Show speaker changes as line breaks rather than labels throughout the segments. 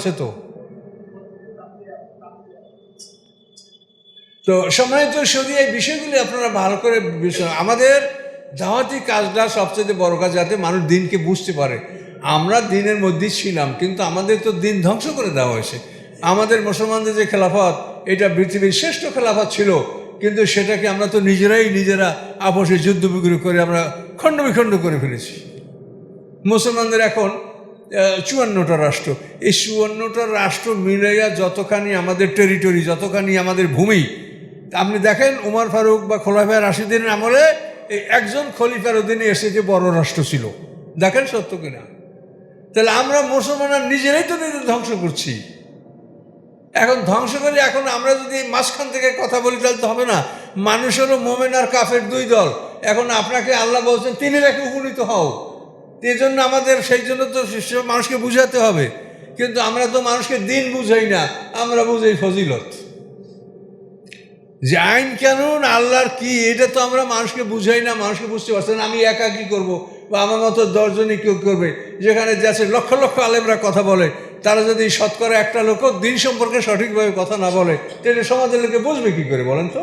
আছে তো। তো সম্মানিত শুধু এই বিষয়গুলি আপনারা ভালো করে আমাদের দাওয়াতি কাজটা সবচেয়ে বড় কাজ, যাতে মানুষ দিনকে বুঝতে পারে। আমরা দিনের মধ্যেই ছিলাম, কিন্তু আমাদের তো দিন ধ্বংস করে দেওয়া হয়েছে। আমাদের মুসলমানদের যে খেলাফত, এটা পৃথিবীর শ্রেষ্ঠ খেলাফত ছিল, কিন্তু সেটাকে আমরা তো নিজেরা আপোষে যুদ্ধ বিগ্রহ করে আমরা খণ্ড বিখণ্ড করে ফেলেছি। মুসলমানদের এখন 54টা রাষ্ট্র। এই 54টা রাষ্ট্র মিলাইয়া যতখানি আমাদের টেরিটরি, যতখানি আমাদের ভূমি, আপনি দেখেন উমর ফারুক বা খোলাফায়ে রাশিদিনের আমলে এই একজন খলিফার অধীনে এসে যে বড় রাষ্ট্র ছিল, দেখেন সত্য কিনা। তাহলে আমরা মুসলমানরা নিজেরাই তো নিজেদের ধ্বংস করছি। এখন ধ্বংস করে এখন আমরা যদি মাঝখান থেকে কথা বলি তাহলে তো হবে না। মানুষ হলো মোমেন আর কাফের দুই দল। এখন আপনাকে আল্লাহ বলছেন তিনি রেখে উপনীত হও, এই জন্য আমাদের সেই জন্য তো মানুষকে বুঝাতে হবে। কিন্তু আমরা তো মানুষকে দিন বুঝাই না, আমরা বুঝাই ফজিলত। যে আইন কানুন আল্লাহর কি, এটা তো আমরা মানুষকে বুঝাই না, মানুষকে বুঝতে পারছি না। আমি একা কি করবো, বা আমার মতো 10 জনই কেউ করবে। যেখানে যাচ্ছে লক্ষ লক্ষ আলেমরা কথা বলে, তারা যদি শতকরা একটা লোকও দিন সম্পর্কে সঠিকভাবে কথা না বলে, তাহলে সমাজের লোকে বুঝবে কি করে বলেন তো?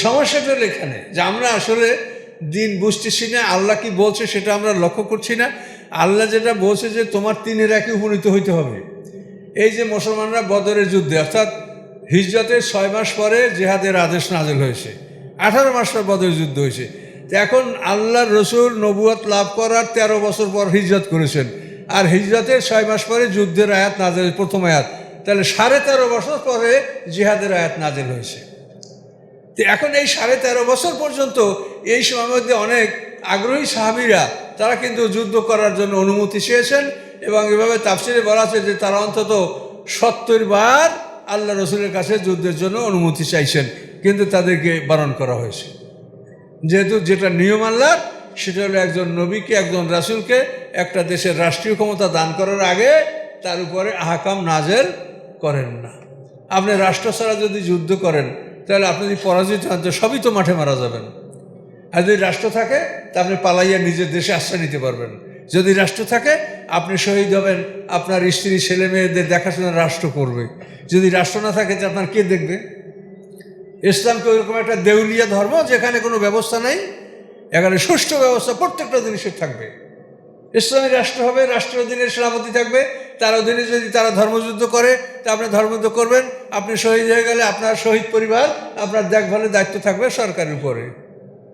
সমস্যাটা এখানে যে আমরা আসলে দিন বুঝতেছি না, আল্লাহ কি বলছে সেটা আমরা লক্ষ্য করছি না। আল্লাহ যেটা বলছে যে তোমার 3-এর একে উপনীত হইতে হবে। এই যে মুসলমানরা বদরের যুদ্ধে, অর্থাৎ হিজরতের 6 মাস পরে জিহাদের আদেশ নাযিল হয়েছে, 18 মাস পর বদরের যুদ্ধ হয়েছে। এখন আল্লাহর রসুল নবুয়ত লাভ করার 13 বছর পর হিজরত করেছেন, আর হিজরতের 6 মাস পরে যুদ্ধের আয়াত নাযিল, প্রথম আয়াত। তাহলে 13.5 বছর পরে জিহাদের আয়াত নাযিল হয়েছে। তো এখন এই 13.5 বছর পর্যন্ত এই সময়ের মধ্যে অনেক আগ্রহী সাহাবীরা তারা কিন্তু যুদ্ধ করার জন্য অনুমতি চেয়েছেন, এবং এভাবে তাফসিরে বলা আছে যে তারা অন্তত 70 বার আল্লাহ রসুলের কাছে যুদ্ধের জন্য অনুমতি চাইছেন, কিন্তু তাদেরকে বারণ করা হয়েছে। যেহেতু যেটা নিয়ম আল্লাহ, সেটা হলো একজন নবীকে, একজন রাসূলকে একটা দেশের রাষ্ট্রীয় ক্ষমতা দান করার আগে তার উপরে আহকাম নাজেল করেন না। আপনি রাষ্ট্র ছাড়া যদি যুদ্ধ করেন, তাহলে আপনি যদি পরাজিত হন তো সবই তো মাঠে মারা যাবেন। আর যদি রাষ্ট্র থাকে তা আপনি পালাইয়া নিজের দেশে আশ্রয় নিতে পারবেন। যদি রাষ্ট্র থাকে আপনি শহীদ হবেন, আপনার স্ত্রী ছেলে মেয়েদের দেখাশোনা রাষ্ট্র করবে। যদি রাষ্ট্র না থাকে তো আপনার কে দেখবে? ইসলামকে ওইরকম একটা দেউলিয়া ধর্ম যেখানে কোনো ব্যবস্থা নেই, এখানে সুষ্ঠু ব্যবস্থা প্রত্যেকটা জিনিসের থাকবে। ইসলামী রাষ্ট্র হবে, রাষ্ট্রের অধীনে সেনাপতি থাকবে, তার অধীনে যদি তারা ধর্মযুদ্ধ করে তা আপনি ধর্মযুদ্ধ করবেন। আপনি শহীদ হয়ে গেলে আপনার শহীদ পরিবার, আপনার দেখভালের দায়িত্ব থাকবে সরকারের উপরে।